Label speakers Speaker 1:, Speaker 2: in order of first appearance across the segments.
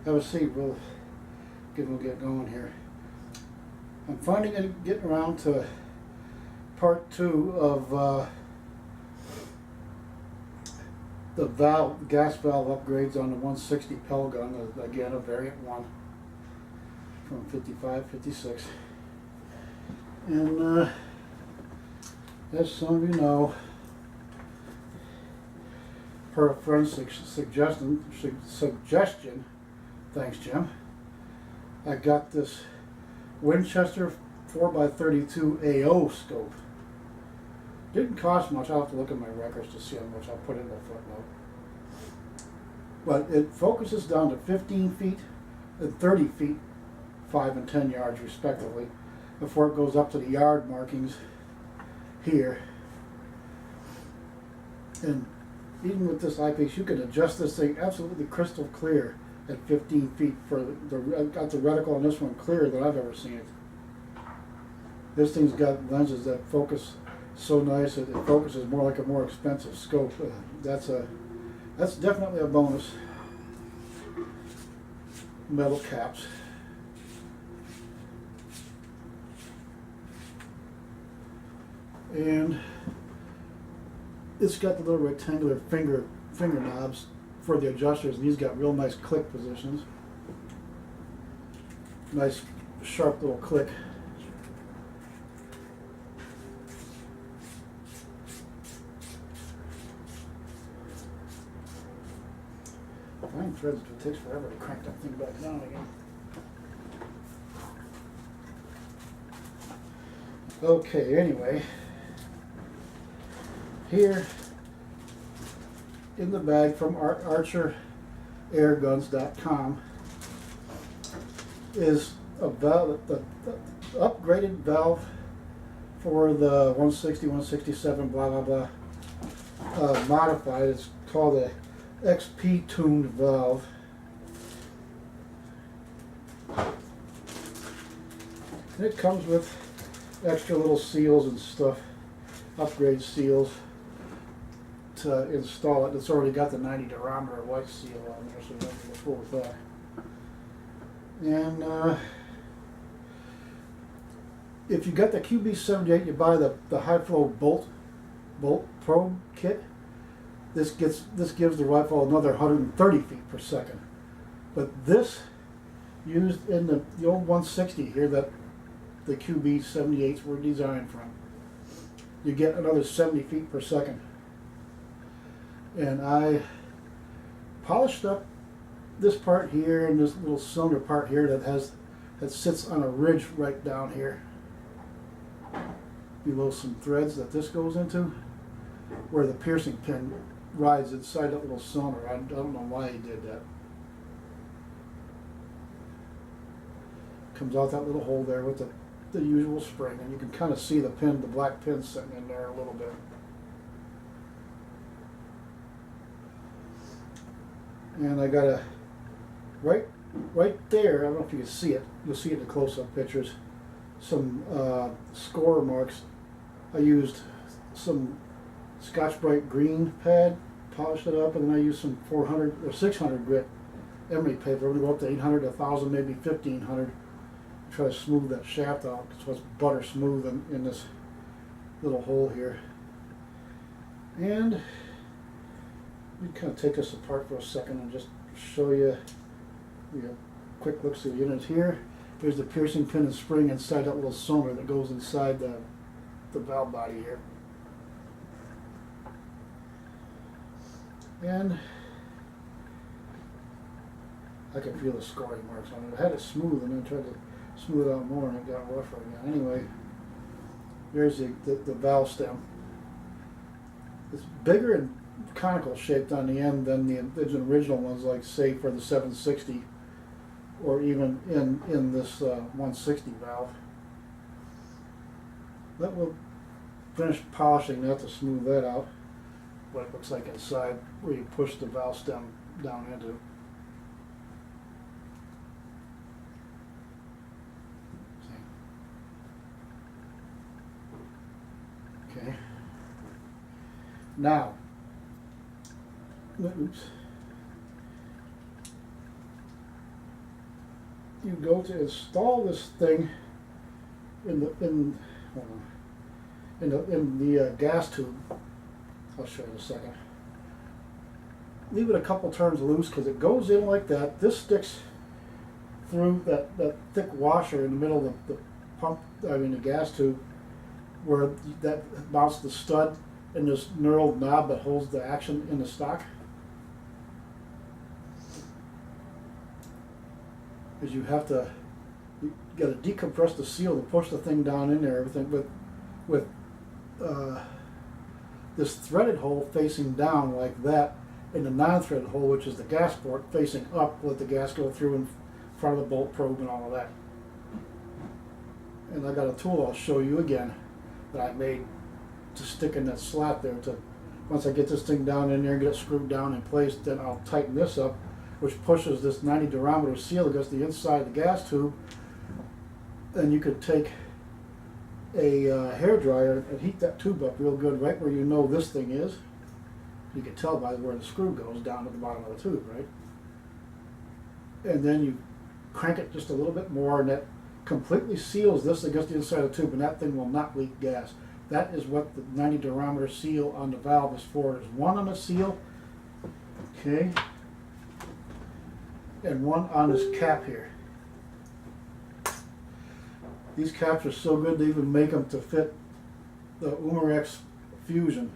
Speaker 1: have a seat. We'll get going here. I'm finally getting around to part 2 of the gas valve upgrades on the 160 Pellgun. Again, a variant 1 from 55, 56. And as some of you know, per a friend's suggestion, thanks Jim, I got this Winchester 4x32 AO scope. Didn't cost much. I'll have to look at my records to see how much. I'll put it in the footnote. But it focuses down to 15 feet and 30 feet, 5 and 10 yards respectively, before it goes up to the yard markings here. And even with this eyepiece, you can adjust this thing absolutely crystal clear at 15 feet. I've got the reticle on this one clearer than I've ever seen it. This thing's got lenses that focus so nice that it focuses more like a more expensive scope. That's definitely a bonus. Metal caps. And it's got the little rectangular finger knobs for the adjusters, and these got real nice click positions. Nice sharp little click. Fine threads, it takes forever to crank that thing back down again. Okay, anyway, here in the bag from archerairguns.com is a valve, the upgraded valve for the 160, 167, blah blah blah, modified. It's called a XP tuned valve. And it comes with extra little seals and stuff, upgrade seals to install it. It's already got the 90 durometer white seal on there, so you don't have to go fool with that. And if you got the QB78, you buy the high flow bolt probe kit. This gives the rifle another 130 feet per second. But this, used in the old 160 here that the QB78s were designed from, you get another 70 feet per second. And I polished up this part here and this little cylinder part here that sits on a ridge right down here below some threads that this goes into, where the piercing pin rides inside that little cylinder. I don't know why he did that. Comes out that little hole there with the usual spring, and you can kind of see the pin, the black pin sitting in there a little bit. And I got a right there, I don't know if you can see it, you'll see it in the close-up pictures, some score marks. I used some Scotch-Brite green pad, polished it up, and then I used some 400 or 600 grit emery paper. I'm going to go up to 800, 1,000, maybe 1,500. Try to smooth that shaft out, so it's butter smooth in this little hole here. And we kind of take this apart for a second and just show you a quick look through the units here. There's the piercing pin and spring inside that little cylinder that goes inside the valve body here. And I can feel the scoring marks on it. I had it smooth and then tried to smooth it out more and it got rougher again. Anyway, there's the valve stem. It's bigger and conical shaped on the end than the original ones, like say for the 760 or even in this 160 valve. That will finish polishing that to smooth that out, what it looks like inside where you push the valve stem down into. Okay. Now, oops. you go to install this thing in the gas tube. I'll show you in a second. Leave it a couple turns loose because it goes in like that. This sticks through that thick washer in the middle of the pump, the gas tube, where that mounts the stud and this knurled knob that holds the action in the stock. Is you got to decompress the seal to push the thing down in there. Everything with this threaded hole facing down like that, and the non-threaded hole, which is the gas port, facing up. Let the gas go through in front of the bolt probe and all of that. And I got a tool I'll show you again that I made to stick in that slat there. Once I get this thing down in there and get it screwed down in place, then I'll tighten this up, which pushes this 90 durometer seal against the inside of the gas tube. And you could take a hair dryer and heat that tube up real good right where you know this thing is. You can tell by where the screw goes down at the bottom of the tube, right? And then you crank it just a little bit more, and that completely seals this against the inside of the tube, and that thing will not leak gas. That is what the 90 durometer seal on the valve is for. There's one on the seal, okay, and one on this cap here. These caps are so good they even make them to fit the Umarex Fusion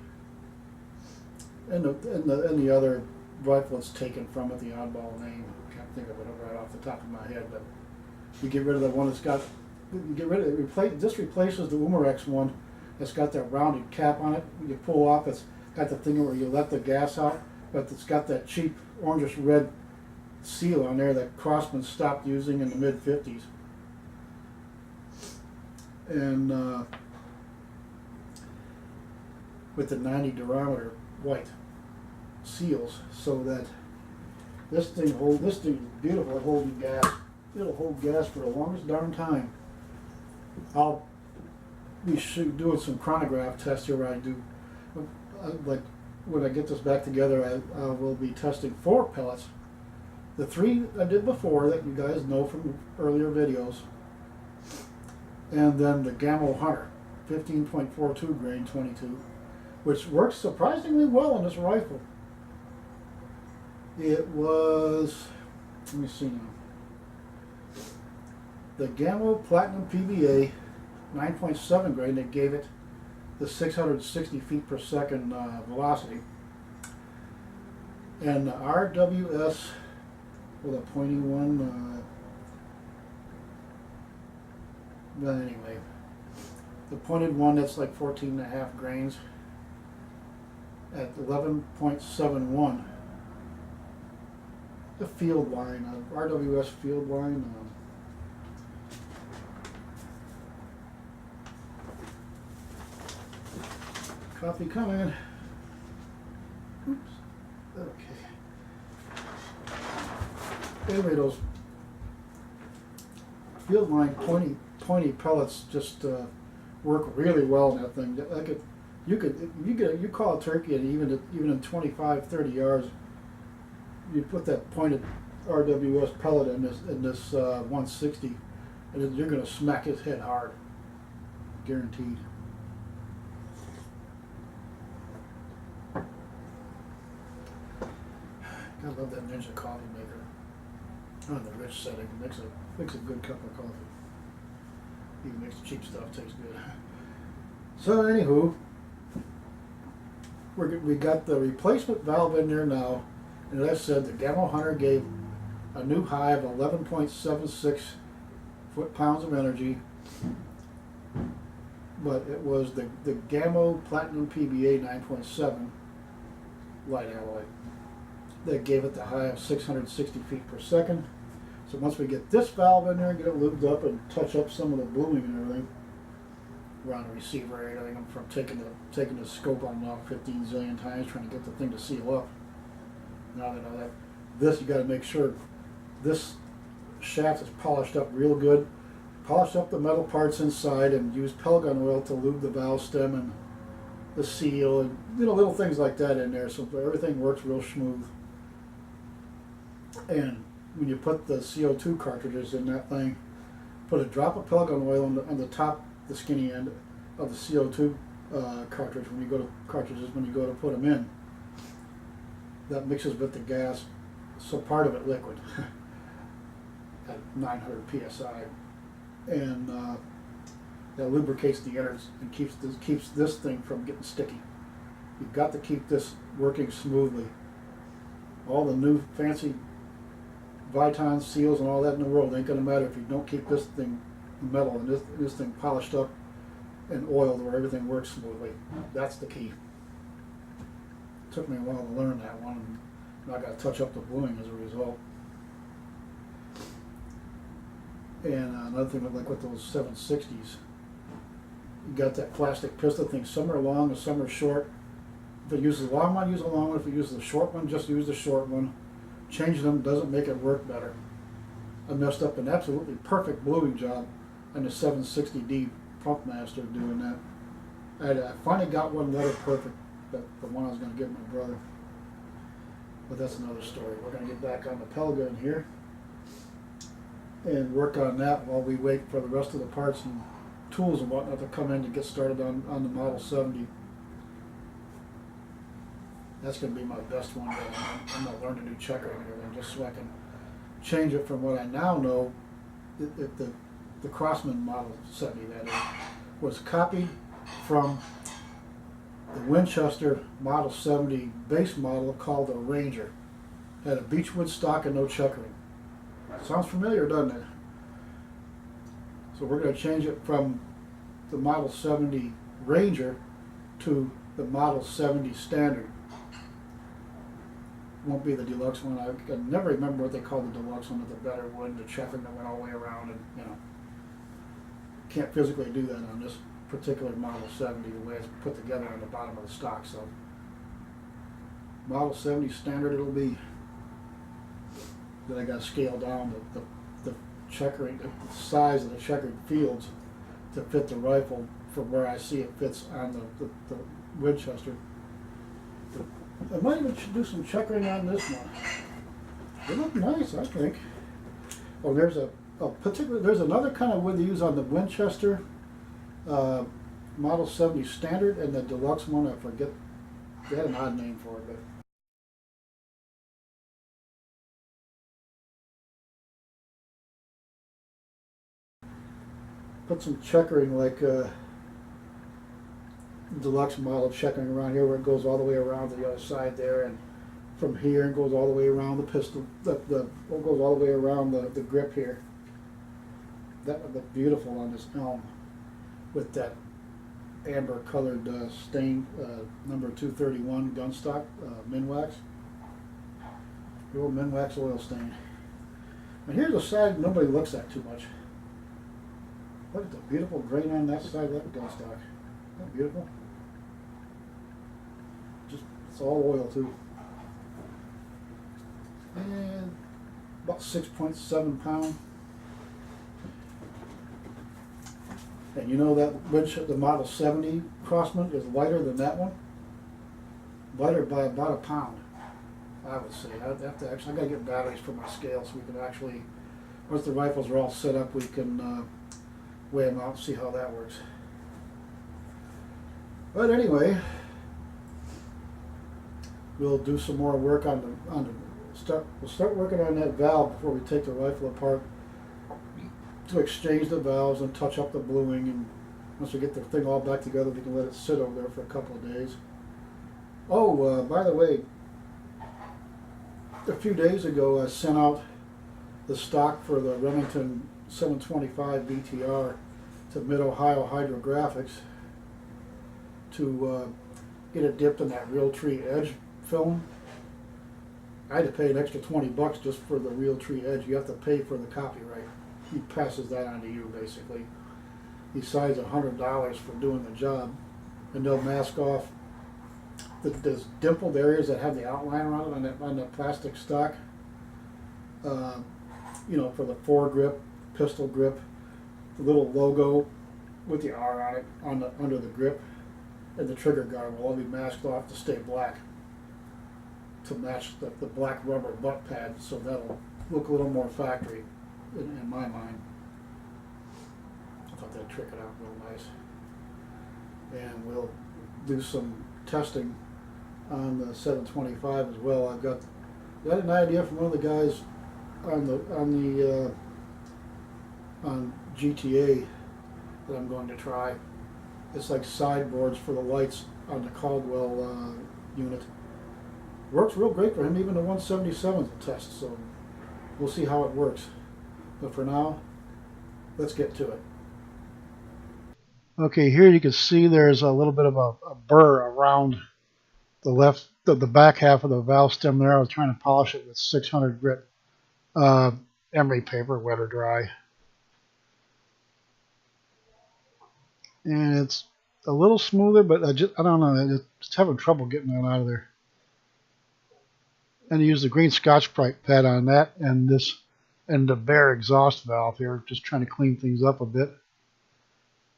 Speaker 1: and the other rifle it's taken from it, the oddball name. I can't think of it right off the top of my head, but you get rid of the one that's got, you get rid of it. This replaces the Umarex one that's got that rounded cap on it. You pull off, it's got the thing where you let the gas out, but it's got that cheap orangish red seal on there that Crossman stopped using in the mid-50s. And with the 90 durometer white seals, so that this thing is beautiful at holding gas. It'll hold gas for the longest darn time. I'll be doing some chronograph tests here where I do, like when I get this back together, I will be testing 4 pellets. The 3 I did before that you guys know from earlier videos, and then the Gammo Hunter 15.42 grain 22, which works surprisingly well on this rifle. It was, let me see now, the Gammo Platinum PBA 9.7 grain that gave it the 660 feet per second velocity, and the RWS, well, the pointy one, but anyway, the pointed one that's like 14.5 grains at 11.71. The field line, RWS field line. Coffee coming. Oops. Okay. Anyway, those field line pointy pellets just work really well in that thing. You call a turkey, and even in 25-30 yards, you put that pointed RWS pellet in this 160, and you're going to smack his head hard, guaranteed. I love that Ninja coffee maker. On the rich setting, makes a good cup of coffee. Even makes the cheap stuff taste good. So anywho, we got the replacement valve in there now, and as I said, the Gammo Hunter gave a new high of 11.76 foot-pounds of energy, but it was the Gammo Platinum PBA 9.7 light alloy that gave it the high of 660 feet per second. So once we get this valve in there, get it lubed up and touch up some of the blooming and everything around the receiver area, everything from taking the scope on and off 15 zillion times, trying to get the thing to seal up. Now that I know that, this, you got to make sure this shaft is polished up real good. Polish up the metal parts inside and use Pellgun oil to lube the valve stem and the seal, and little things like that in there, so everything works real smooth. And when you put the CO2 cartridges in that thing, put a drop of Pellgun oil on the top, the skinny end of the CO2 cartridge when you go to put them in. That mixes with the gas, so part of it liquid at 900 psi, and that lubricates the innards and keeps this thing from getting sticky. You've got to keep this working smoothly. All the new fancy Viton seals and all that in the world ain't gonna matter if you don't keep this thing metal and this thing polished up and oiled where everything works smoothly. That's the key. It took me a while to learn that one, and I got to touch up the bluing as a result. And another thing, like with those 760s, you got that plastic piston thing. Some are long and some are short. If it uses a long one, use a long one. If it uses a short one, just use the short one. Changing them doesn't make it work better. I messed up an absolutely perfect bluing job on the 760D Pump Master doing that. I finally got one letter perfect, but the one I was going to give my brother. But that's another story. We're going to get back on the Pellgun here and work on that while we wait for the rest of the parts and tools and whatnot to come in to get started on the Model 70. That's going to be my best one. I'm going to learn to do checkering here, just so I can change it from what I now know. The Crossman Model 70, that is, was copied from the Winchester Model 70 base model called the Ranger. Had a beechwood stock and no checkering. Sounds familiar, doesn't it? So we're going to change it from the Model 70 Ranger to the Model 70 Standard. Won't be the deluxe one. I can never remember what they called the deluxe one with the better wood, the checkering that went all the way around, and can't physically do that on this particular Model 70 the way it's put together on the bottom of the stock. So Model 70 Standard it'll be. Then I got to scale down the checkering, the size of the checkered fields to fit the rifle from where I see it fits on the Winchester. I might even do some checkering on this one. They look nice, I think. Oh, there's there's another kind of wood they use on the Winchester Model 70 Standard and the deluxe one. I forget. They had an odd name for it, but. Put some checkering like deluxe model checkering around here where it goes all the way around to the other side there, and from here and goes all the way around the pistol, it goes all the way around the grip here. That would look beautiful on this elm with that amber colored stain, number 231 gun stock, Minwax. The old Minwax oil stain. And here's a side nobody looks at too much. Look at the beautiful grain on that side of that gun stock. Isn't that beautiful? It's all oil too. And about 6.7 pounds. And you know that the Model 70 Crossman is lighter than that one? Lighter by about a pound, I would say. I gotta get batteries for my scale so we can actually, once the rifles are all set up, we can weigh them out and see how that works. But anyway, we'll do some more work we'll start working on that valve before we take the rifle apart to exchange the valves and touch up the bluing, and once we get the thing all back together we can let it sit over there for a couple of days. Oh, by the way, a few days ago I sent out the stock for the Remington 725 BTR to Mid-Ohio Hydrographics to get it dipped in that Realtree Edge film. I had to pay an extra $20 just for the Realtree Edge. You have to pay for the copyright. He passes that on to you basically. He signs $100 for doing the job, and they'll mask off those dimpled areas that have the outline around it on that plastic stock. For the foregrip, pistol grip, the little logo with the R on it under the grip, and the trigger guard will all be masked off to stay black, to match the black rubber butt pad. So look a little more factory in my mind. I thought that'd trick it out real nice. And we'll do some testing on the 725 as well. I've got an idea from one of the guys on GTA that I'm going to try. It's like sideboards for the lights on the Caldwell unit. Works real great for him. Even the 177s will test. So we'll see how it works. But for now, let's get to it. Okay, here you can see there's a little bit of a burr around the back half of the valve stem there. I was trying to polish it with 600 grit emery paper, wet or dry. And it's a little smoother, but I don't know, I'm just having trouble getting that out of there. And I use the green Scotch pad on that and the bare exhaust valve here, just trying to clean things up a bit.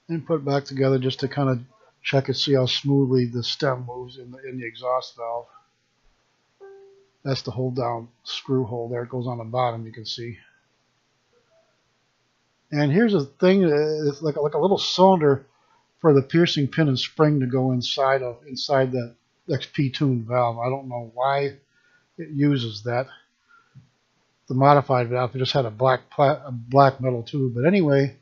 Speaker 1: And put it back together just to kind of check and see how smoothly the stem moves in the exhaust valve. That's the hold down screw hole there. It goes on the bottom, you can see. And here's a thing, it's like a little cylinder for the piercing pin and spring to go inside that XP valve. I don't know why it uses that. The modified valve, it just had a black metal tube. But anyway,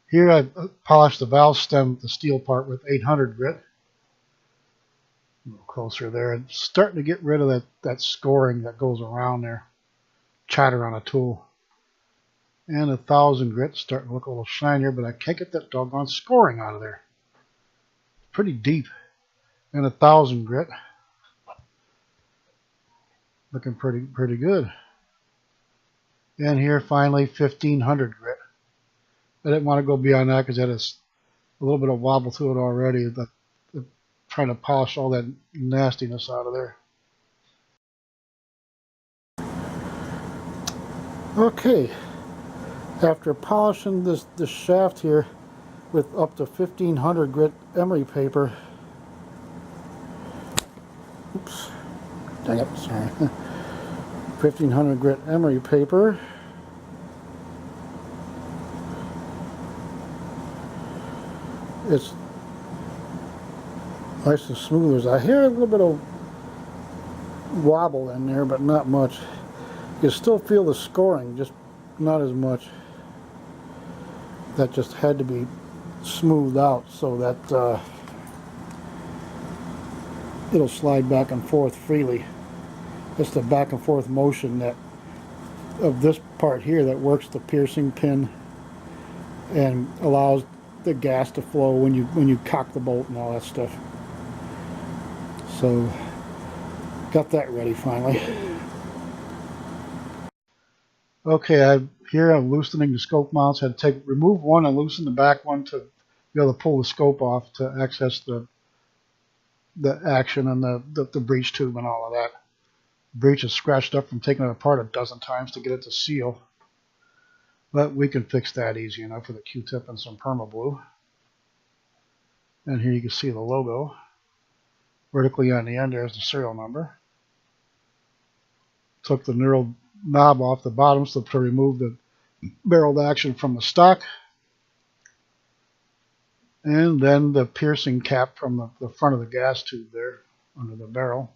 Speaker 1: here I polished the valve stem, the steel part, with 800 grit. A little closer there. It's starting to get rid of that scoring that goes around there. Chatter on a tool. And 1,000 grit, starting to look a little shinier, but I can't get that doggone scoring out of there. Pretty deep. And 1,000 grit. Looking pretty good. And here finally 1,500 grit. I didn't want to go beyond that because it has a little bit of wobble to it already. But trying to polish all that nastiness out of there. Okay, after polishing this shaft here with up to 1,500 grit emery paper. Oops, dang it, sorry. 1,500 grit emery paper. It's nice and smooth. I hear a little bit of wobble in there, but not much. You still feel the scoring, just not as much. That just had to be smoothed out so that it'll slide back and forth freely. It's the back and forth motion of this part here that works the piercing pin and allows the gas to flow when you cock the bolt and all that stuff. So got that ready finally. Okay, I'm loosening the scope mounts. I had to remove one and loosen the back one to be able to pull the scope off to access the action and the breech tube and all of that. The breech is scratched up from taking it apart a dozen times to get it to seal. But we can fix that easy enough with a Q-tip and some perma blue. And here you can see the logo. Vertically on the end there's the serial number. Took the knurled knob off the bottom so to remove the barreled action from the stock. And then the piercing cap from the front of the gas tube there under the barrel.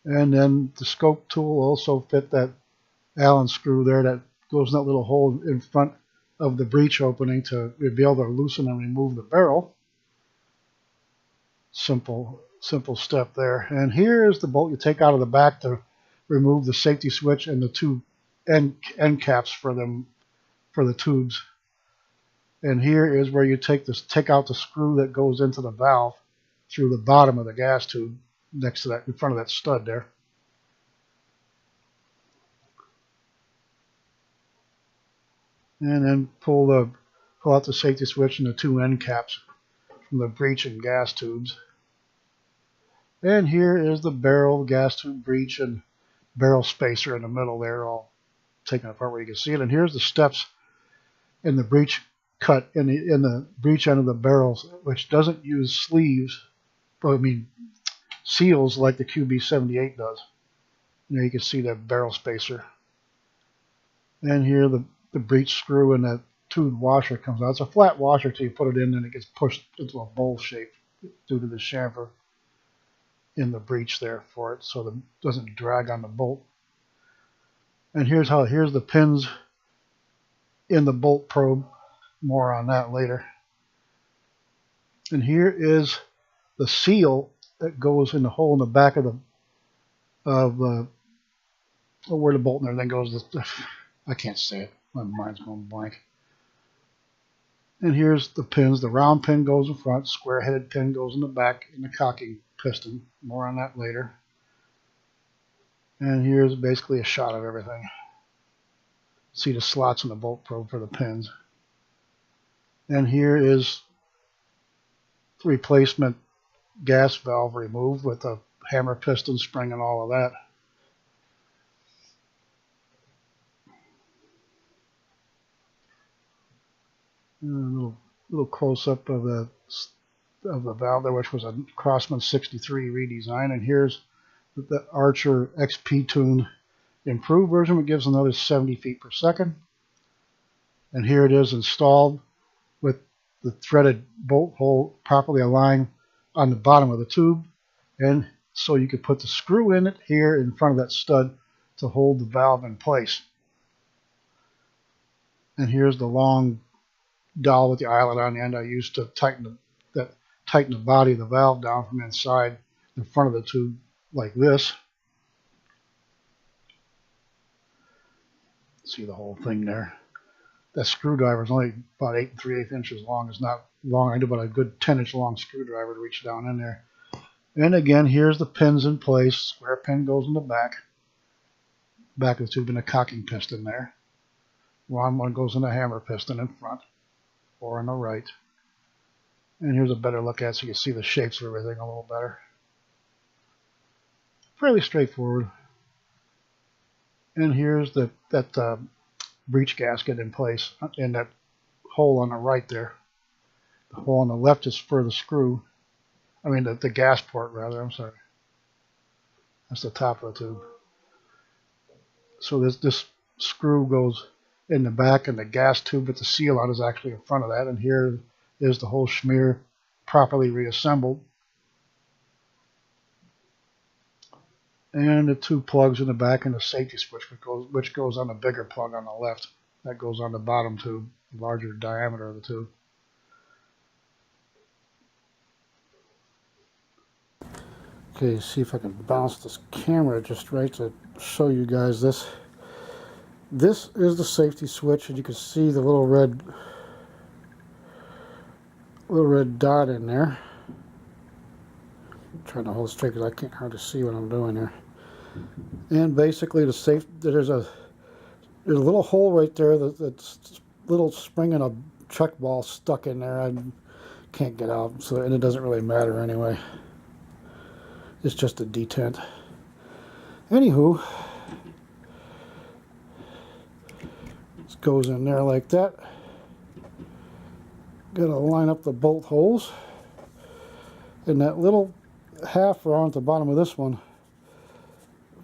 Speaker 1: And then the scope tool also fit that Allen screw there that goes in that little hole in front of the breech opening to be able to loosen and remove the barrel. Simple step there. And here is the bolt you take out of the back to remove the safety switch and the two end caps for the tubes. And here is where you take out the screw that goes into the valve through the bottom of the gas tube next to that, in front of that stud there. And then pull out the safety switch and the two end caps from the breech and gas tubes. And here is the barrel, gas tube, breech, and barrel spacer in the middle there, all taken apart where you can see it. And here's the steps in the breech cut in the breech end of the barrels, which doesn't use sleeves, but I mean seals like the QB78 does. There you can see that barrel spacer. And here the breech screw and that tube washer comes out. It's a flat washer till you put it in, and it gets pushed into a bowl shape due to the chamfer in the breech there for it, so that it doesn't drag on the bolt. And here's the pins in the bolt probe. More on that later. And here is the seal that goes in the hole in the back of where the bolt and everything goes. I can't say it. My mind's going blank. And here's the pins. The round pin goes in front. Square-headed pin goes in the back in the cocking piston. More on that later. And here's basically a shot of everything. See the slots in the bolt probe for the pins. And here is the replacement gas valve removed with a hammer piston spring and all of that. And a little close up of the valve there, which was a Crossman 63 redesign. And here's the Archer XP Tune improved version, which gives another 70 feet per second. And here it is installed with the threaded bolt hole properly aligned on the bottom of the tube, and so you could put the screw in it here in front of that stud to hold the valve in place. And here's the long dowel with the eyelet on the end I used to tighten the body of the valve down from inside in front of the tube like this. See the whole thing there. That screwdriver is only about 8 3/8 inches long. It's not long. I do about a good 10-inch long screwdriver to reach down in there. And again, here's the pins in place. Square pin goes in the back of the tube, and a cocking piston there. Round one goes in the hammer piston in front or on the right. And here's a better look at it so you can see the shapes of everything a little better. Fairly straightforward. And here's that breech gasket in place in that hole on the right there. The hole on the left is for the screw. I mean the gas port rather, I'm sorry. That's the top of the tube. So this screw goes in the back, and the gas tube with the seal on is actually in front of that. And here is the whole schmear properly reassembled. And the two plugs in the back and the safety switch, which goes on the bigger plug on the left. That goes on the bottom tube, the larger diameter of the tube. Okay, see if I can bounce this camera just right to show you guys this. This is the safety switch, and you can see the little red dot in there. I'm trying to hold it straight because I can't hardly see what I'm doing here. And basically, there's a little hole right there that's a little spring and a chuck ball stuck in there. I can't get out, and it doesn't really matter anyway. It's just a detent. Anywho, this goes in there like that. Got to line up the bolt holes, and that little half round at the bottom of this one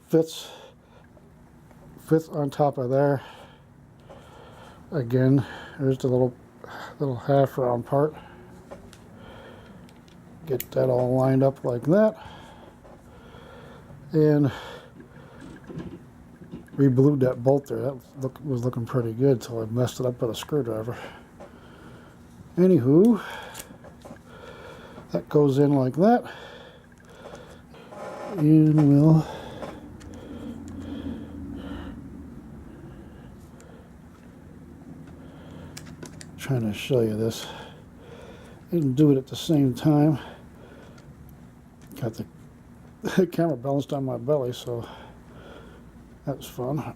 Speaker 1: fits on top of there. Again, there's the little half round part. Get that all lined up like that, and re-blued that bolt there. That was looking pretty good until I messed it up with a screwdriver. Anywho, that goes in like that, and we'll trying to show you this and do it at the same time. Got the camera balanced on my belly, so that's fun.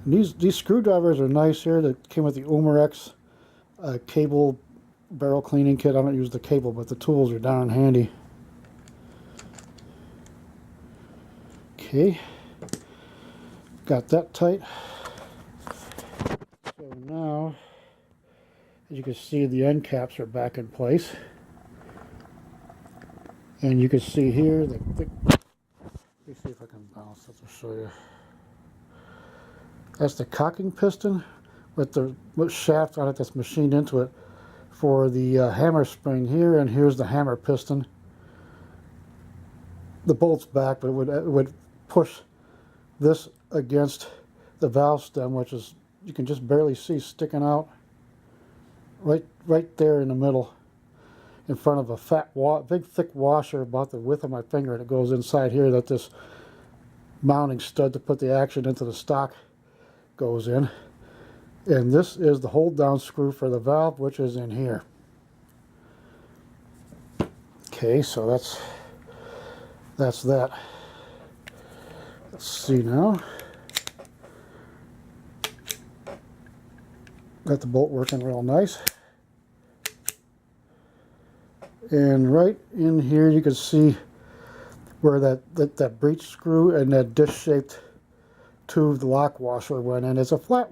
Speaker 1: And these screwdrivers are nice here. That came with the Umarex cable barrel cleaning kit. I don't use the cable, but the tools are darn handy. Okay, got that tight. So now, as you can see, the end caps are back in place. And you can see here Let me see if I can balance it to show you. That's the cocking piston with the shaft on it that's machined into it for the hammer spring here, and here's the hammer piston. The bolt's back, but it would push this against the valve stem, which is, you can just barely see sticking out right there in the middle, in front of a big thick washer about the width of my finger, and it goes inside here that this mounting stud to put the action into the stock goes in. And this is the hold down screw for the valve, which is in here. Okay, so that's that. Let's see now. Got the bolt working real nice. And right in here you can see where that breech screw and that disc-shaped tube lock washer went in. It's a flat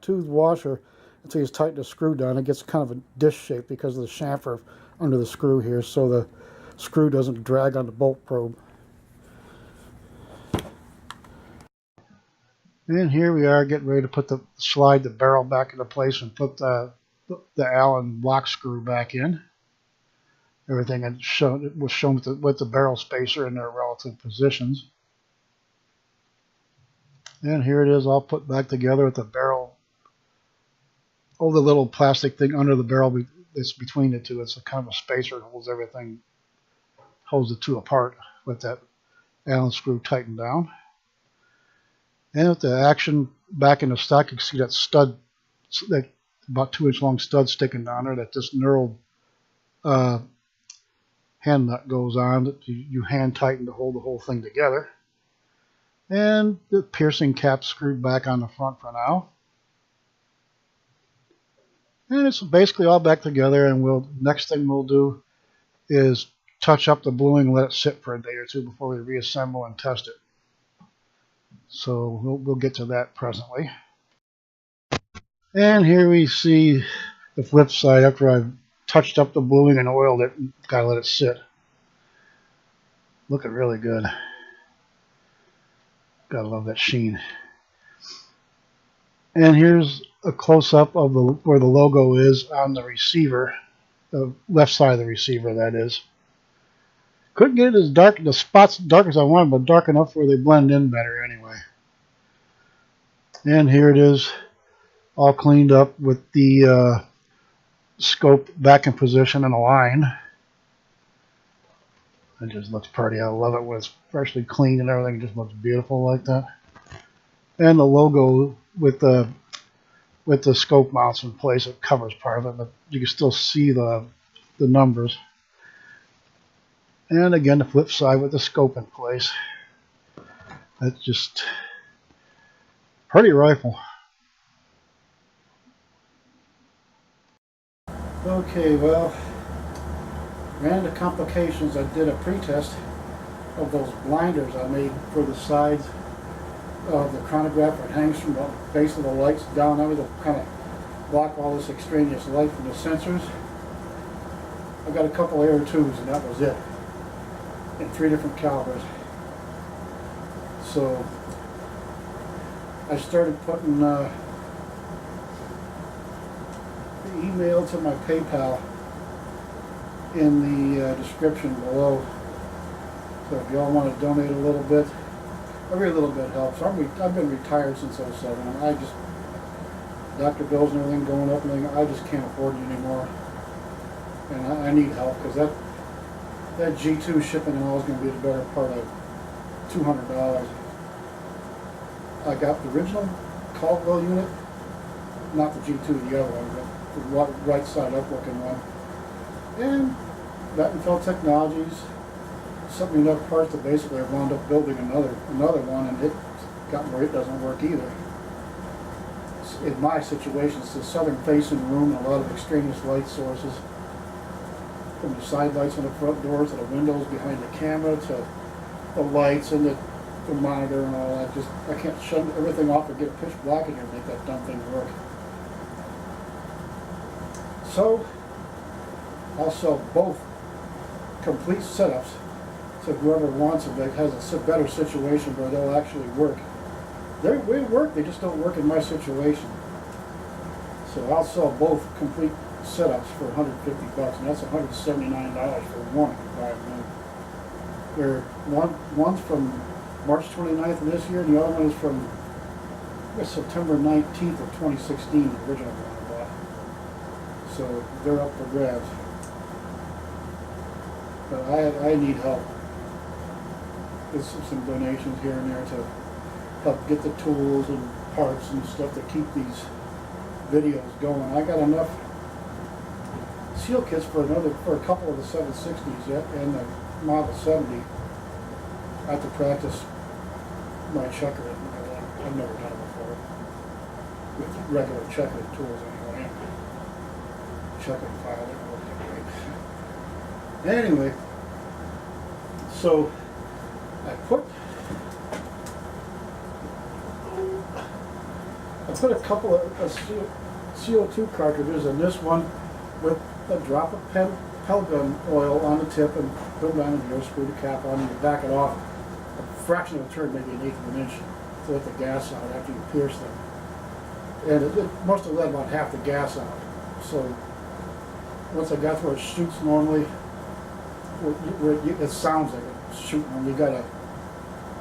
Speaker 1: tube washer until you tighten the screw down. It gets kind of a disc shape because of the chamfer under the screw here, so the screw doesn't drag on the bolt probe. And here we are getting ready to slide the barrel back into place and put the Allen lock screw back in. Everything was shown with the barrel spacer in their relative positions. And here it is all put back together with the barrel. Oh, the little plastic thing under the barrel that's between the two. It's a kind of a spacer that holds everything, holds the two apart with that Allen screw tightened down. And with the action back in the stock, you can see that stud, that about 2-inch long stud sticking down there that this knurled hand nut goes on that you hand tighten to hold the whole thing together. And the piercing cap screwed back on the front for now. And it's basically all back together, and next thing we'll do is touch up the bluing and let it sit for a day or two before we reassemble and test it. So we'll get to that presently. And here we see the flip side after I've touched up the bluing and oiled it. Gotta let it sit. Looking really good. Gotta love that sheen. And here's a close-up of where the logo is on the receiver, the left side of the receiver, that is. Couldn't get it as dark, the spots dark as I wanted, but dark enough where they blend in better anyway. And here it is, all cleaned up with the scope back in position and aligned. It just looks pretty. I love it when it's freshly cleaned and everything. It just looks beautiful like that. And the logo with the scope mounts in place, it covers part of it, but you can still see the numbers. And again, the flip side with the scope in place. That's just pretty rifle. Okay, well, ran into complications. I did a pre-test of those blinders I made for the sides of the chronograph that hangs from the base of the lights down there to kind of block all this extraneous light from the sensors. I got a couple air tubes and that was it, in 3 different calibers. So I started putting the email to my PayPal in the description below. So if y'all want to donate a little bit, every little bit helps. I've been retired since '07. I just, doctor bills and everything going up and everything, I just can't afford it anymore. And I need help because that G2 shipping and all is going to be the better part of $200. I got the original Caldwell unit, not the G2, the other one, but the right side up looking one. And Vattenfeld Technologies sent me enough parts that basically I wound up building another one, and it got where it doesn't work either. In my situation, it's the southern facing room and a lot of extraneous light sources. From the side lights on the front doors to the windows behind the camera to the lights and the monitor and all that. Just I can't shut everything off or get pitch black in here and make that dumb thing work. So I'll sell both complete setups to to whoever wants them that has a better situation where they'll actually work. They work, they just don't work in my situation. So I'll sell both complete setups for 150 bucks, and that's $179 for one. They're one's from March 29th of this year, and the other one is from September 19th of 2016, the original one I bought. So they're up for grabs. But I need help. There's some donations here and there to help get the tools and parts and stuff to keep these videos going. I got enough seal kits for a couple of the 760s yet, and the Model 70. I have to practice my checkering. I've never done it before with regular checkering tools anyway. Checkering file didn't work that great. Anyway, so I put a couple of CO2 cartridges in this one with a drop of Pellgun oil on the tip and put them down here, screw the cap on, and you back it off a fraction of a turn, maybe an eighth of an inch, to let the gas out after you pierce them. And it must have let about half the gas out. So once I got to where it shoots normally, it sounds like it's shooting, and you got to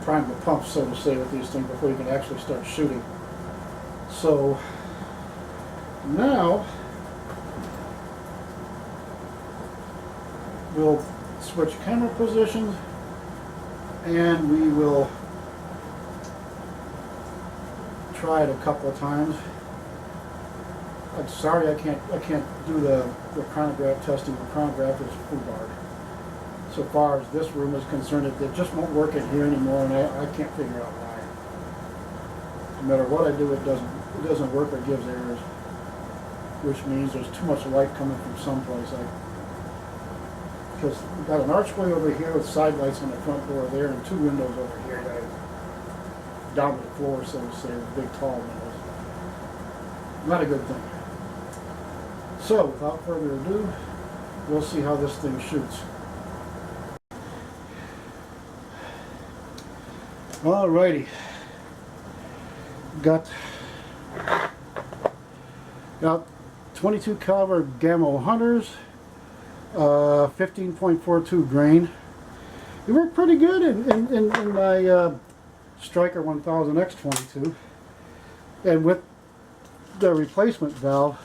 Speaker 1: prime the pump, so to say, with these things before you can actually start shooting. So now we'll switch camera positions, and we will try it a couple of times. I'm sorry I can't do the chronograph testing. The chronograph is foobarred. So far as this room is concerned, it just won't work in here anymore, and I can't figure out why. No matter what I do, it doesn't work or gives errors, which means there's too much light coming from someplace. Because we've got an archway over here with side lights on the front door there, and two windows over here that are down to the floor, so to say, with big tall windows. Not a good thing. So without further ado, we'll see how this thing shoots. Alrighty. Got 22 caliber Gamma Hunters, 15.42 grain. It worked pretty good in my Striker 1000 X22, and with the replacement valve,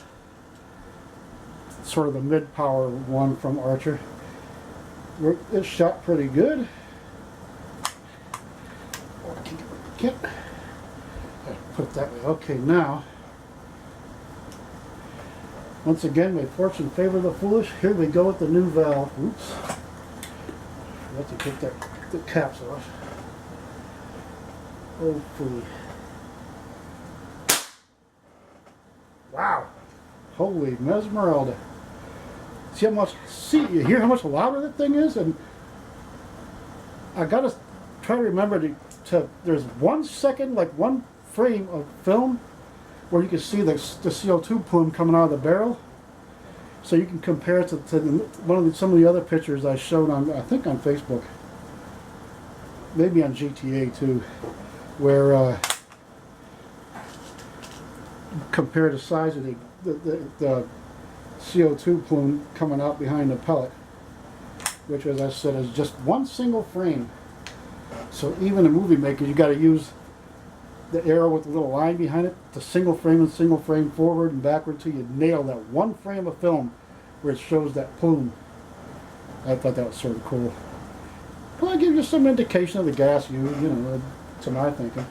Speaker 1: sort of the mid-power one from Archer, it shot pretty good. Can't put it that way. Okay, now, once again, may fortune favor the foolish. Here we go with the new valve. Oops. I have to take the caps off. Hopefully. Wow. Holy Mesmeralda. You hear how much louder that thing is? And I gotta try to remember there's 1 second, like one frame of film where you can see the CO2 plume coming out of the barrel. So you can compare it to some of the other pictures I showed on, I think on Facebook, maybe on GTA too, where compare the size of the CO2 plume coming out behind the pellet, which, as I said, is just one single frame. So even a movie maker, you got to use the arrow with the little line behind it, to single frame forward and backward till you nail that one frame of film where it shows that plume. I thought that was sort of cool. Well, it gives you some indication of the gas used, to my thinking.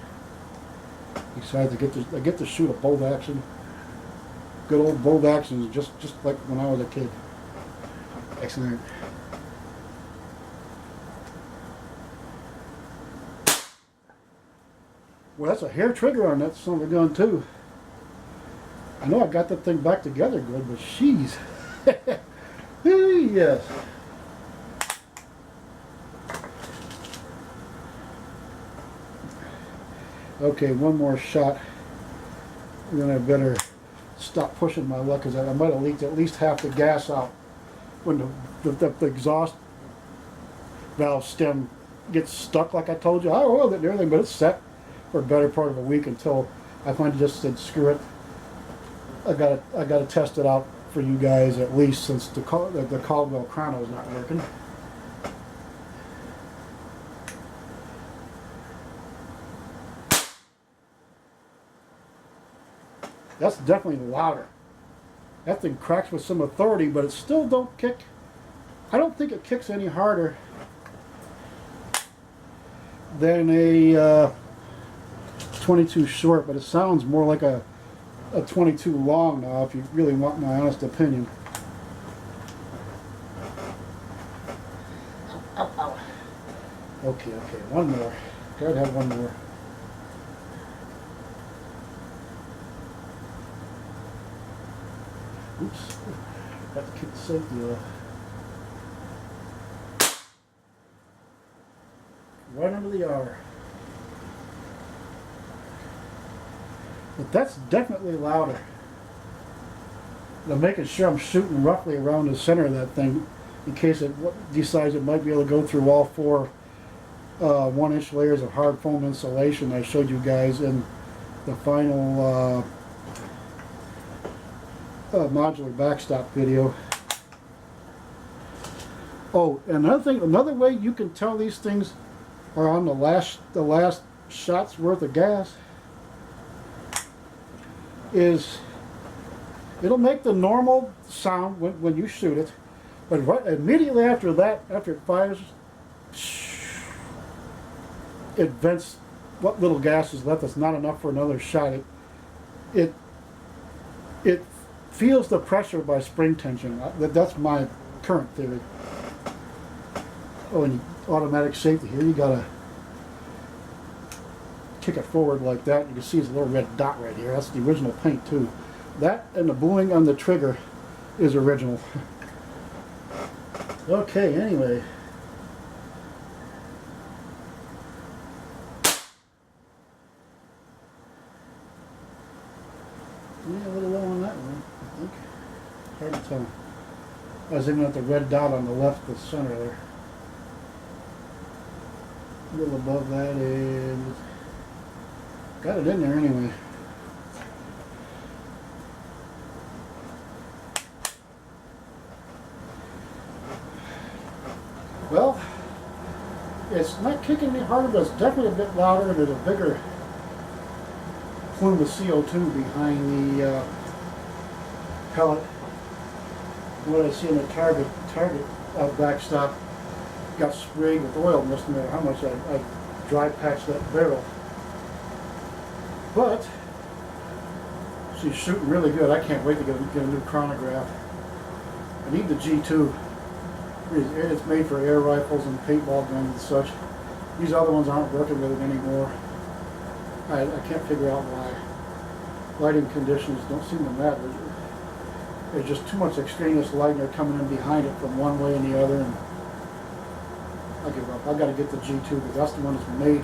Speaker 1: Besides, I get to shoot a bolt action. Good old bolt action, just like when I was a kid. Excellent. Well, that's a hair trigger on that son of a gun too. I know I got that thing back together good, but sheesh. Yes. Okay, one more shot. And then I better stop pushing my luck, because I might have leaked at least half the gas out when the exhaust valve stem gets stuck like I told you. I oiled it and everything, but it's set for a better part of a week until I finally just said screw it. I gotta test it out for you guys at least, since the Caldwell chrono is not working. That's definitely louder. That thing cracks with some authority, but it still don't kick. I don't think it kicks any harder than a 22 short, but it sounds more like a 22 long now, if you really want my honest opinion. Ow, ow. Okay, one more. Gotta have one more. Oops, got to kick the safety off. Right under the R. But that's definitely louder. I'm making sure I'm shooting roughly around the center of that thing in case it decides it might be able to go through all four 1-inch layers of hard foam insulation I showed you guys in the final modular backstop video. Oh, and another way you can tell these things are on the last shot's worth of gas is it'll make the normal sound when you shoot it, but right immediately after that, after it fires, it vents what little gas is left. That's not enough for another shot. It feels the pressure by spring tension. That's my current theory. Oh, and automatic safety here, you gotta kick it forward like that. You can see it's a little red dot right here. That's the original paint too. That and the booing on the trigger is original. Okay, anyway. Yeah, a little low on that one, I think. Hard to tell. I was aiming at the red dot on the left, the center there. A little above that and got it in there anyway. Well, it's not kicking any harder, but it's definitely a bit louder, and there's a bigger plume of CO2 behind the pellet. What I see in the target backstop got sprayed with oil, no matter how much I dry patched that barrel. But she's shooting really good. I can't wait to get a new chronograph. I need the G2. It's made for air rifles and paintball guns and such. These other ones aren't working with it anymore. I can't figure out why. Lighting conditions don't seem to matter. There's just too much extraneous light, and they're coming in behind it from one way and the other, and I give up. I've got to get the G2 because that's the one that's made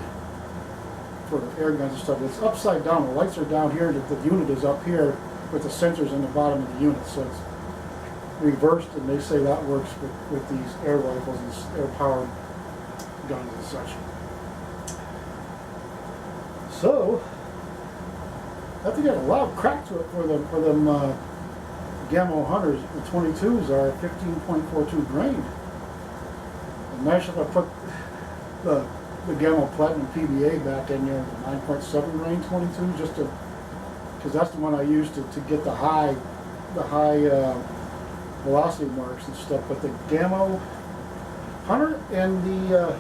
Speaker 1: for air guns and stuff. It's upside down. The lights are down here. The unit is up here with the sensors in the bottom of the unit. So it's reversed, and they say that works with these air rifles and air-powered guns and such. So I think there's a lot of crack to it for them Gamma Hunters. The 22s are 15.42 grain. And nice if I put the Gamma Platinum PBA back in there, the 9.7 grain 22, just to, because that's the one I used to get the high velocity marks and stuff. But the Gamma Hunter and the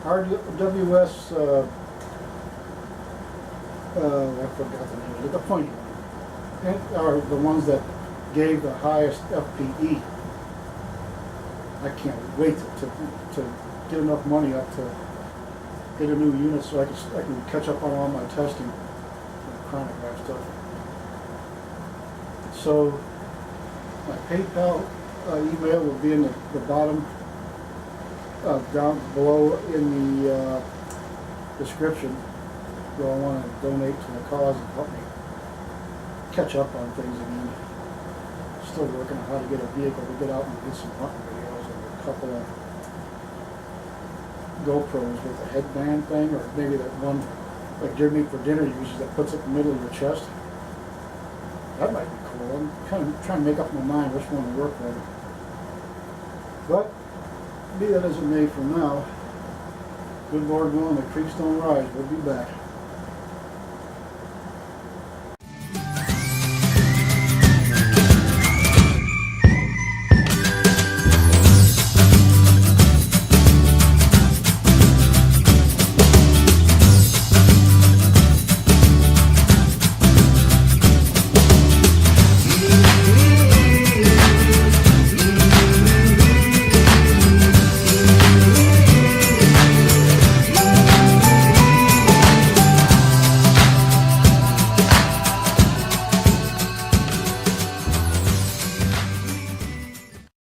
Speaker 1: RWS I forgot the name of it, the pointy one, are the ones that gave the highest FPE. I can't wait to get enough money up to get a new unit so I can catch up on all my testing and chronograph stuff. So my PayPal email will be in the bottom, down below in the description. Do I want to donate to the cause and help me catch up on things again. Still working on how to get a vehicle to get out and get some hunting videos and a couple of GoPros with a headband thing, or maybe that one like Deer Meat for Dinner uses that puts it in the middle of your chest. That might be cool. I'm kind of trying to make up my mind which one would work better. But be that as it may for now, good Lord willing, the creeks don't rise. We'll be back.